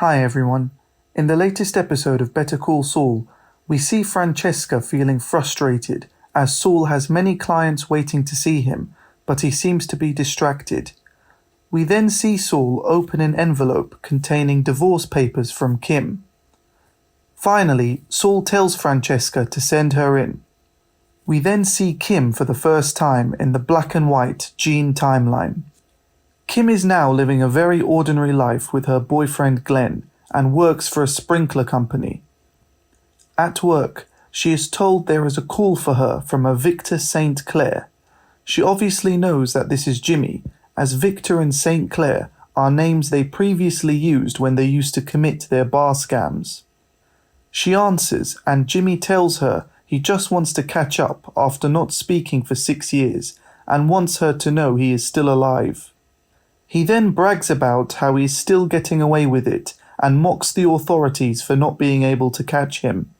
Hi everyone. In the latest episode of Better Call Saul, we see Francesca feeling frustrated as Saul has many clients waiting to see him, but he seems to be distracted. We then see Saul open an envelope containing divorce papers from Kim. Finally, Saul tells Francesca to send her in. We then see Kim for the first time in the black and white Gene timeline. Kim is now living a very ordinary life with her boyfriend Glenn and works for a sprinkler company. At work, she is told there is a call for her from a Victor St. Clair. She obviously knows that this is Jimmy, as Victor and St. Clair are names they previously used when they used to commit their bar scams. She answers, and Jimmy tells her he just wants to catch up after not speaking for 6 years and wants her to know he is still alive. He then brags about how he is still getting away with it and mocks the authorities for not being able to catch him.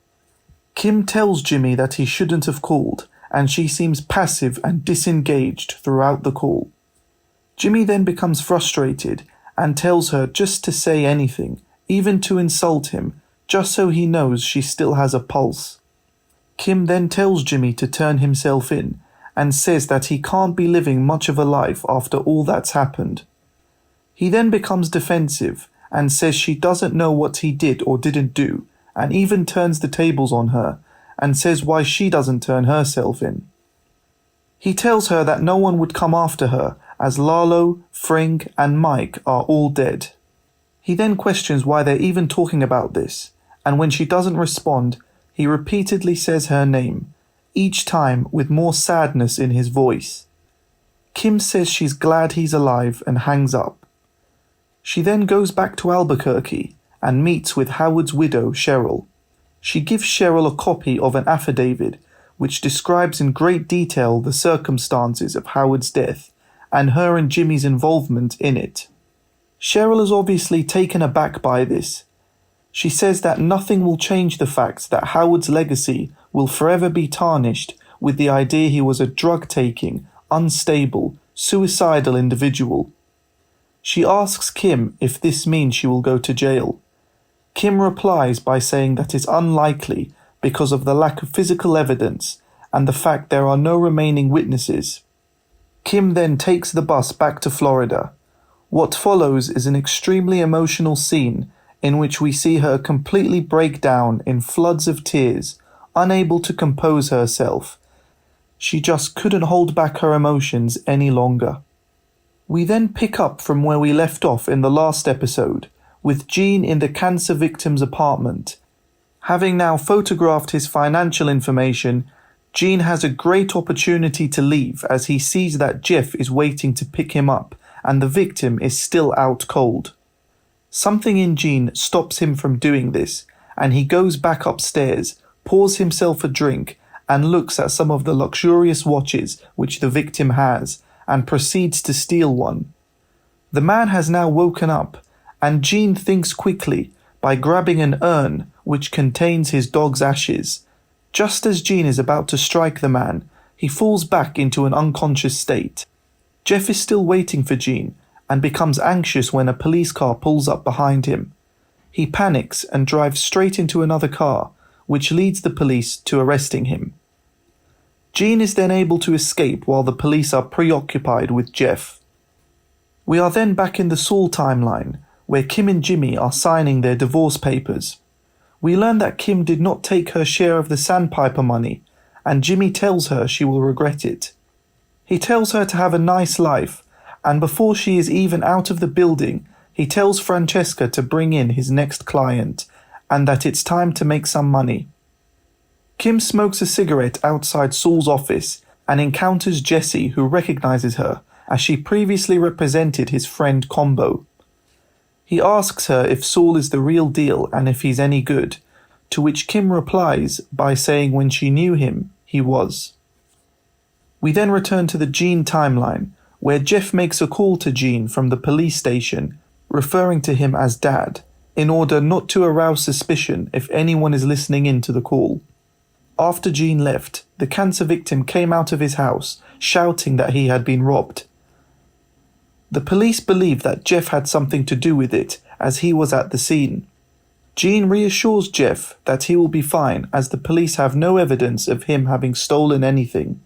Kim tells Jimmy that he shouldn't have called, and she seems passive and disengaged throughout the call. Jimmy then becomes frustrated and tells her just to say anything, even to insult him, just so he knows she still has a pulse. Kim then tells Jimmy to turn himself in and says that he can't be living much of a life after all that's happened. He then becomes defensive and says she doesn't know what he did or didn't do, and even turns the tables on her and says why she doesn't turn herself in. He tells her that no one would come after her as Lalo, Fring and Mike are all dead. He then questions why they're even talking about this, and when she doesn't respond, he repeatedly says her name, each time with more sadness in his voice. Kim says she's glad he's alive and hangs up. She then goes back to Albuquerque and meets with Howard's widow, Cheryl. She gives Cheryl a copy of an affidavit which describes in great detail the circumstances of Howard's death and her and Jimmy's involvement in it. Cheryl is obviously taken aback by this. She says that nothing will change the fact that Howard's legacy will forever be tarnished with the idea he was a drug-taking, unstable, suicidal individual. She asks Kim if this means she will go to jail. Kim replies by saying that it's unlikely because of the lack of physical evidence and the fact there are no remaining witnesses. Kim then takes the bus back to Florida. What follows is an extremely emotional scene in which we see her completely break down in floods of tears, unable to compose herself. She just couldn't hold back her emotions any longer. We then pick up from where we left off in the last episode, with Gene in the cancer victim's apartment. Having now photographed his financial information, Gene has a great opportunity to leave as he sees that Jeff is waiting to pick him up and the victim is still out cold. Something in Gene stops him from doing this, and he goes back upstairs, pours himself a drink, and looks at some of the luxurious watches which the victim has, and proceeds to steal one. The man has now woken up, and Gene thinks quickly by grabbing an urn which contains his dog's ashes. Just as Gene is about to strike the man, he falls back into an unconscious state. Jeff is still waiting for Gene, and becomes anxious when a police car pulls up behind him. He panics and drives straight into another car, which leads the police to arresting him. Gene is then able to escape while the police are preoccupied with Jeff. We are then back in the Saul timeline, where Kim and Jimmy are signing their divorce papers. We learn that Kim did not take her share of the sandpiper money, and Jimmy tells her she will regret it. He tells her to have a nice life, and before she is even out of the building, he tells Francesca to bring in his next client, and that it's time to make some money. Kim smokes a cigarette outside Saul's office and encounters Jesse, who recognizes her, as she previously represented his friend Combo. He asks her if Saul is the real deal and if he's any good, to which Kim replies by saying when she knew him, he was. We then return to the Gene timeline, where Jeff makes a call to Gene from the police station, referring to him as Dad, in order not to arouse suspicion if anyone is listening in to the call. After Gene left, the cancer victim came out of his house, shouting that he had been robbed. The police believe that Jeff had something to do with it, as he was at the scene. Jean reassures Jeff that he will be fine as the police have no evidence of him having stolen anything.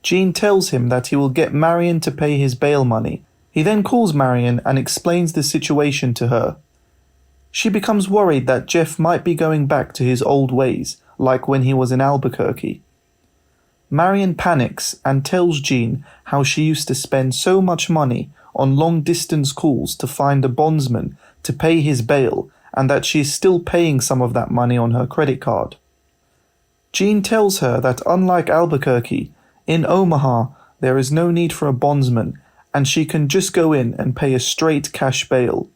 Jean tells him that he will get Marion to pay his bail money. He then calls Marion and explains the situation to her. She becomes worried that Jeff might be going back to his old ways, like when he was in Albuquerque. Marion panics and tells Jean how she used to spend so much money on long-distance calls to find a bondsman to pay his bail, and that she is still paying some of that money on her credit card. Jean tells her that unlike Albuquerque, in Omaha there is no need for a bondsman, and she can just go in and pay a straight cash bail.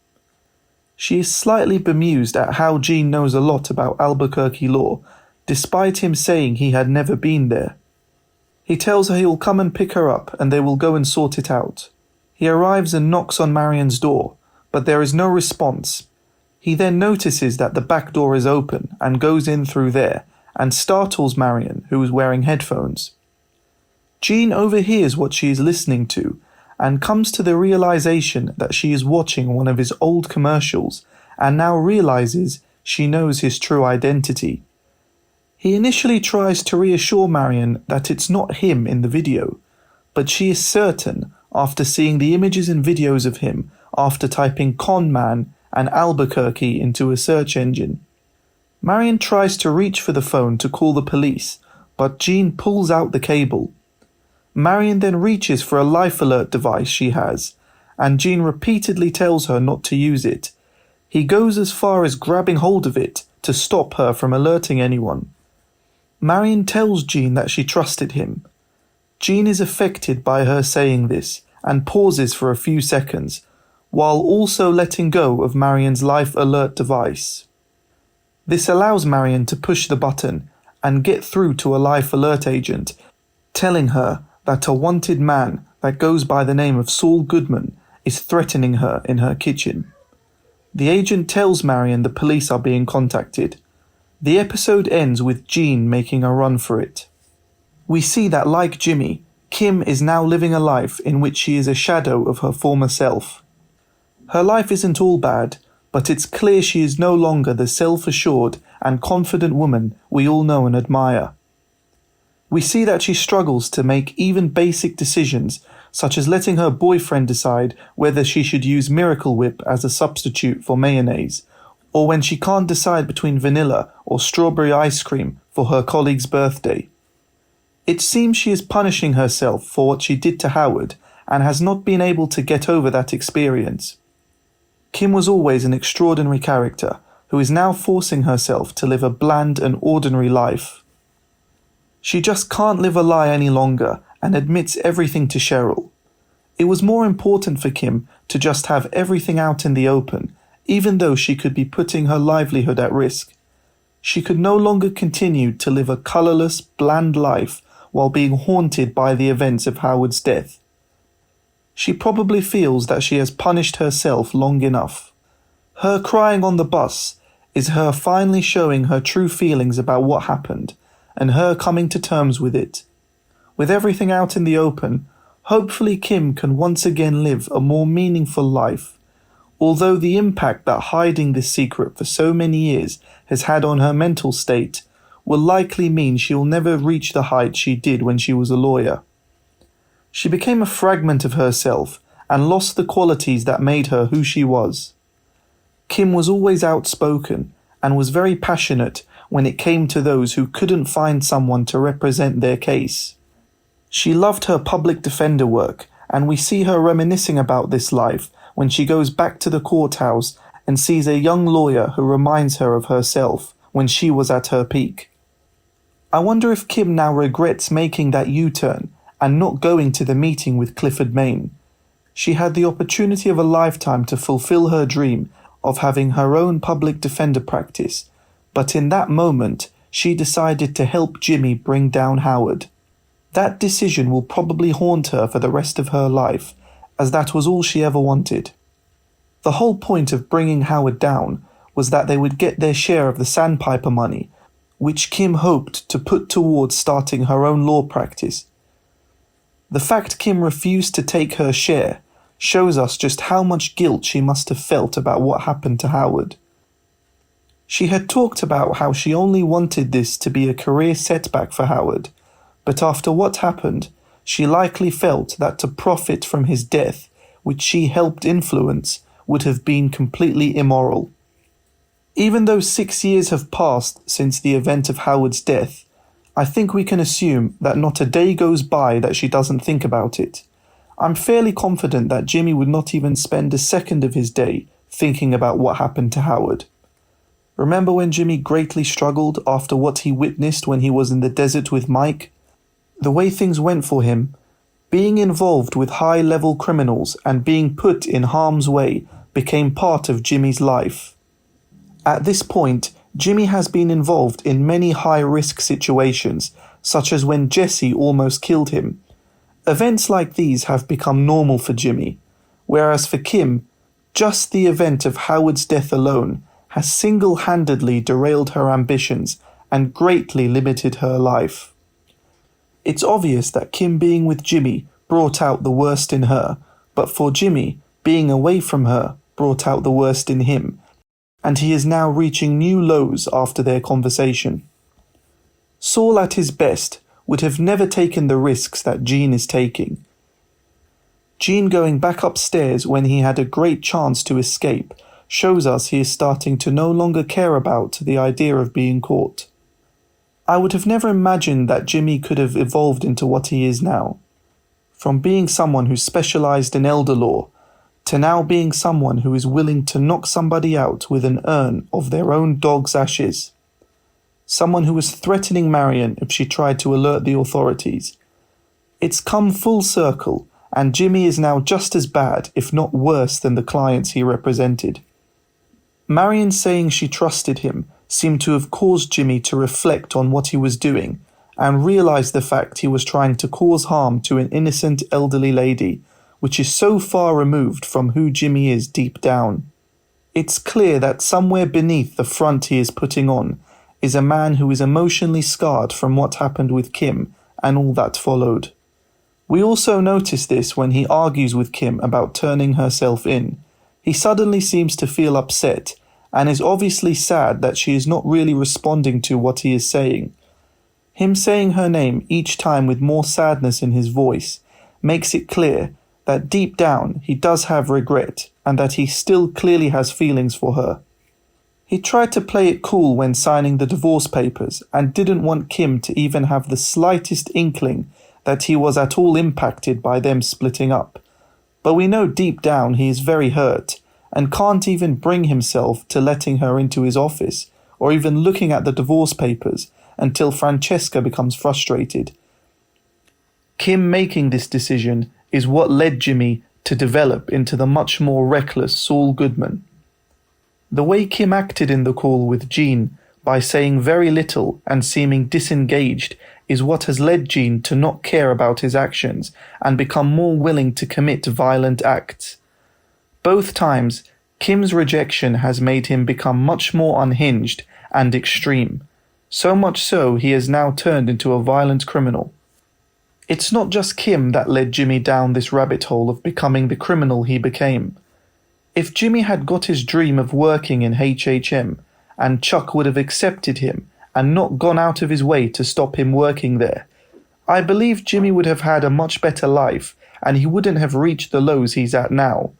She is slightly bemused at how Jean knows a lot about Albuquerque law, despite him saying he had never been there. He tells her he will come and pick her up and they will go and sort it out. He arrives and knocks on Marion's door, but there is no response. He then notices that the back door is open and goes in through there and startles Marion, who is wearing headphones. Jean overhears what she is listening to and comes to the realization that she is watching one of his old commercials and now realizes she knows his true identity. He initially tries to reassure Marion that it's not him in the video, but she is certain after seeing the images and videos of him after typing con man and Albuquerque into a search engine. Marion tries to reach for the phone to call the police, but Jean pulls out the cable. Marion then reaches for a life alert device she has, and Jean repeatedly tells her not to use it. He goes as far as grabbing hold of it to stop her from alerting anyone. Marion tells Jean that she trusted him. Jean is affected by her saying this and pauses for a few seconds, while also letting go of Marion's life alert device. This allows Marion to push the button and get through to a life alert agent, telling her that a wanted man that goes by the name of Saul Goodman is threatening her in her kitchen. The agent tells Marion the police are being contacted. The episode ends with Jean making a run for it. We see that, like Jimmy, Kim is now living a life in which she is a shadow of her former self. Her life isn't all bad, but it's clear she is no longer the self-assured and confident woman we all know and admire. We see that she struggles to make even basic decisions, such as letting her boyfriend decide whether she should use Miracle Whip as a substitute for mayonnaise, or when she can't decide between vanilla or strawberry ice cream for her colleague's birthday. It seems she is punishing herself for what she did to Howard and has not been able to get over that experience. Kim was always an extraordinary character who is now forcing herself to live a bland and ordinary life. She just can't live a lie any longer and admits everything to Cheryl. It was more important for Kim to just have everything out in the open, even though she could be putting her livelihood at risk. She could no longer continue to live a colourless, bland life while being haunted by the events of Howard's death. She probably feels that she has punished herself long enough. Her crying on the bus is her finally showing her true feelings about what happened, and her coming to terms with it. With everything out in the open, hopefully Kim can once again live a more meaningful life, although the impact that hiding this secret for so many years has had on her mental state will likely mean she will never reach the height she did when she was a lawyer. She became a fragment of herself and lost the qualities that made her who she was. Kim was always outspoken and was very passionate when it came to those who couldn't find someone to represent their case. She loved her public defender work, and we see her reminiscing about this life when she goes back to the courthouse and sees a young lawyer who reminds her of herself when she was at her peak. I wonder if Kim now regrets making that U-turn and not going to the meeting with Clifford Main. She had the opportunity of a lifetime to fulfill her dream of having her own public defender practice, but in that moment she decided to help Jimmy bring down Howard. That decision will probably haunt her for the rest of her life, as that was all she ever wanted. The whole point of bringing Howard down was that they would get their share of the sandpiper money, which Kim hoped to put towards starting her own law practice. The fact Kim refused to take her share shows us just how much guilt she must have felt about what happened to Howard. She had talked about how she only wanted this to be a career setback for Howard, but after what happened, she likely felt that to profit from his death, which she helped influence, would have been completely immoral. Even though 6 years have passed since the event of Howard's death, I think we can assume that not a day goes by that she doesn't think about it. I'm fairly confident that Jimmy would not even spend a second of his day thinking about what happened to Howard. Remember when Jimmy greatly struggled after what he witnessed when he was in the desert with Mike? The way things went for him, being involved with high-level criminals and being put in harm's way became part of Jimmy's life. At this point, Jimmy has been involved in many high-risk situations, such as when Jesse almost killed him. Events like these have become normal for Jimmy, whereas for Kim, just the event of Howard's death alone has single-handedly derailed her ambitions and greatly limited her life. It's obvious that Kim being with Jimmy brought out the worst in her, but for Jimmy, being away from her brought out the worst in him, and he is now reaching new lows after their conversation. Saul at his best would have never taken the risks that Jean is taking. Jean going back upstairs when he had a great chance to escape shows us he is starting to no longer care about the idea of being caught. I would have never imagined that Jimmy could have evolved into what he is now. From being someone who specialized in elder law, to now being someone who is willing to knock somebody out with an urn of their own dog's ashes. Someone who was threatening Marion if she tried to alert the authorities. It's come full circle, and Jimmy is now just as bad, if not worse, than the clients he represented. Marion saying she trusted him seemed to have caused Jimmy to reflect on what he was doing and realize the fact he was trying to cause harm to an innocent elderly lady, which is so far removed from who Jimmy is deep down. It's clear that somewhere beneath the front he is putting on is a man who is emotionally scarred from what happened with Kim and all that followed. We also notice this when he argues with Kim about turning herself in. He suddenly seems to feel upset and is obviously sad that she is not really responding to what he is saying. Him saying her name each time with more sadness in his voice makes it clear that deep down he does have regret and that he still clearly has feelings for her. He tried to play it cool when signing the divorce papers and didn't want Kim to even have the slightest inkling that he was at all impacted by them splitting up. But we know deep down he is very hurt and can't even bring himself to letting her into his office or even looking at the divorce papers until Francesca becomes frustrated. Kim making this decision is what led Jimmy to develop into the much more reckless Saul Goodman. The way Kim acted in the call with Jean by saying very little and seeming disengaged is what has led Jean to not care about his actions and become more willing to commit violent acts. Both times, Kim's rejection has made him become much more unhinged and extreme, so much so he has now turned into a violent criminal. It's not just Kim that led Jimmy down this rabbit hole of becoming the criminal he became. If Jimmy had got his dream of working in HHM, and Chuck would have accepted him and not gone out of his way to stop him working there, I believe Jimmy would have had a much better life and he wouldn't have reached the lows he's at now.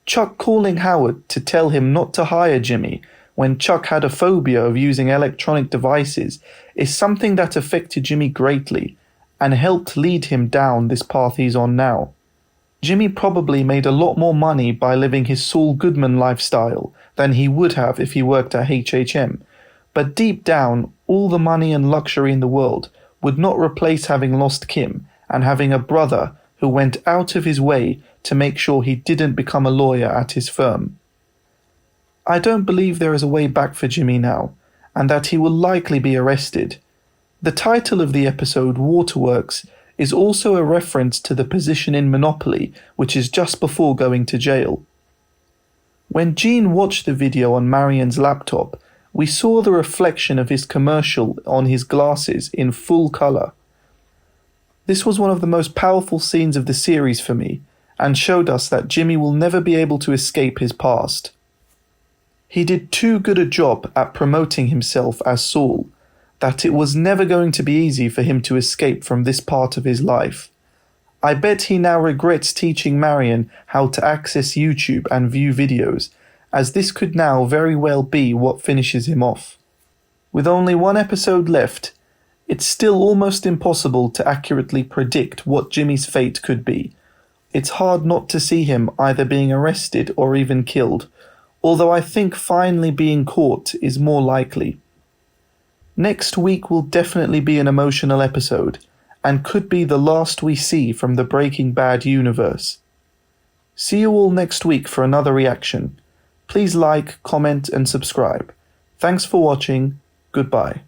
Chuck calling Howard to tell him not to hire Jimmy when Chuck had a phobia of using electronic devices is something that affected Jimmy greatly and helped lead him down this path he's on now. Jimmy probably made a lot more money by living his Saul Goodman lifestyle than he would have if he worked at HHM, but deep down, all the money and luxury in the world would not replace having lost Kim and having a brother who went out of his way to make sure he didn't become a lawyer at his firm. I don't believe there is a way back for Jimmy now, and that he will likely be arrested. The title of the episode, Waterworks, is also a reference to the position in Monopoly, which is just before going to jail. When Jean watched the video on Marion's laptop, we saw the reflection of his commercial on his glasses in full color. This was one of the most powerful scenes of the series for me, and showed us that Jimmy will never be able to escape his past. He did too good a job at promoting himself as Saul that it was never going to be easy for him to escape from this part of his life. I bet he now regrets teaching Marion how to access YouTube and view videos, as this could now very well be what finishes him off. With only one episode left, it's still almost impossible to accurately predict what Jimmy's fate could be. It's hard not to see him either being arrested or even killed, although I think finally being caught is more likely. Next week will definitely be an emotional episode, and could be the last we see from the Breaking Bad universe. See you all next week for another reaction. Please like, comment, and subscribe. Thanks for watching. Goodbye.